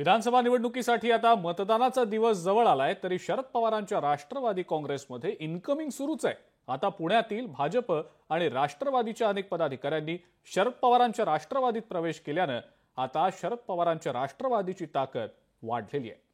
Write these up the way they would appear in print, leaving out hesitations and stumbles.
विधानसभा निवडणुकीसाठी आता मतदानाचा दिवस जवळ आलाय, तरी शरद पवारांच्या राष्ट्रवादी काँग्रेसमध्ये इनकमिंग सुरूच आहे। आता पुण्यातील भाजप आणि राष्ट्रवादीच्या अनेक पदाधिकाऱ्यांनी शरद पवारांच्या राष्ट्रवादीत प्रवेश केल्यानं आता शरद पवारांच्या राष्ट्रवादीची ताकद वाढलेली आहे।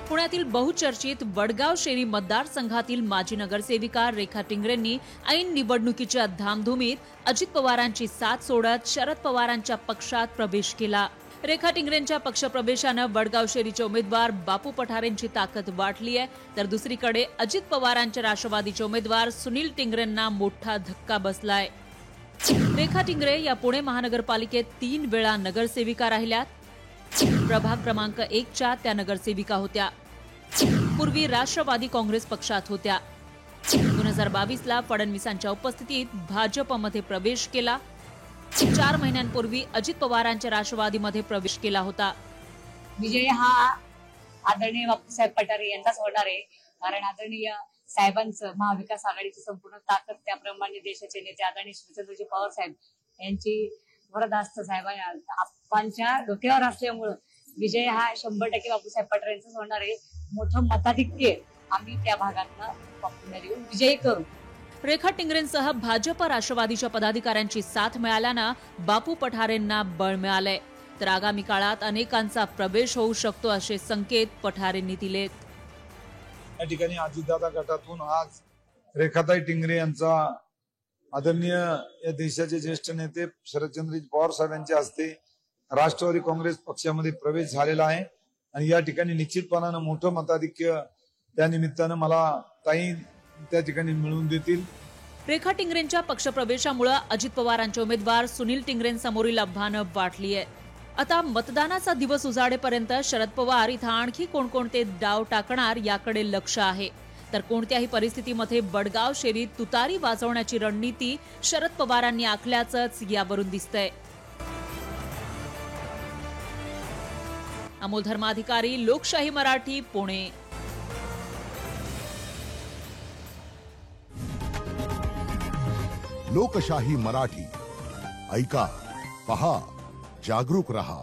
पुण्यातील बहुचर्चित वडगाव शेरी मतदारसंघातील माजी नगरसेविका रेखा टिंगरेंनी ऐन निवडणुकीच्या धामधुमीत अजित पवारांची साथ सोडत शरद पवारांच्या पक्षात प्रवेश केला। रेखा टिंगरेंच्या पक्षप्रवेशाने वडगाव शेरीचे उमेदवार बापू पठारेंची ताकद वाढली आहे, तर दुसरीकडे अजित पवारांच्या राष्ट्रवादीचे उमेदवार सुनील टिंगरेंना मोठा धक्का बसलाय। रेखा टिंगरे या पुणे महानगरपालिकेत 3 वेळा नगरसेविका राहिल्यात। प्रभाग क्रमांक 1च्या त्या नगरसेविका होत्या। पूर्वी राष्ट्रवादी काँग्रेस पक्षात होत्या। 2022ला फडणवीसांच्या उपस्थितीत भाजपमध्ये प्रवेश केला। 4 महिन्यांपूर्वी अजित पवारांच्या राष्ट्रवादीमध्ये प्रवेश केला होता। विजय हा आदरणीय बापूसाहेब पठारे यांचाच होणार आहे, कारण आदरणीय साहेबांचं महाविकास आघाडीची संपूर्ण ताकद, त्याप्रमाणे देशाचे नेते आदरणीय शरदचंद्रजी पवार साहेब यांची वरदास्त साहेबांच्या डोक्यावर असल्यामुळे विजय हा 100% बापूसाहेब पठारे यांचाच होणार आहे। मोठं मताधिक्य आम्ही त्या भागातनं बापूंना देऊन विजयी करू। रेखा टिंगरेंसह भाजप राष्ट्रवादीच्या पदाधिकाऱ्यांची साथ मिळाल्यानं बापू पठारेंना बळ मिळालंय, तर आगामी काळात अनेकांचा प्रवेश होऊ शकतो असे संकेत पठारेंनी दिलेत। या ठिकाणी अजितदादा गटातून आज रेखाताई टिंगरे यांचा आदरणीय या देशाचे ज्येष्ठ नेते शरदचंद्रजी पवार साहेब यांच्या हस्ते राष्ट्रवादी काँग्रेस पक्षामध्ये प्रवेश झालेला आहे आणि या ठिकाणी निश्चितपणाने मोठं मताधिक्य त्या निमित्तानं मला ताई त्या ठिकाणी मिळवून देतील। रेखा टिंगरेंच्या पक्षप्रवेशामुळे अजित पवारांचे उमेदवार सुनील टिंगरेंसमोरील आव्हानं वाढली आहे। आता मतदानाचा दिवस उजाडेपर्यंत शरद पवार इथं आणखी कोणकोणते डाव टाकणार याकडे लक्ष आहे, तर कोणत्याही परिस्थितीमध्ये वडगाव शेरीत तुतारी वाजवण्याची रणनीती शरद पवारांनी आखल्याचंच यावरून दिसतंय। अमोल धर्माधिकारी, लोकशाही मराठी, पुणे। लोकशाही मराठी ऐका, पहा, जागरूक रहा।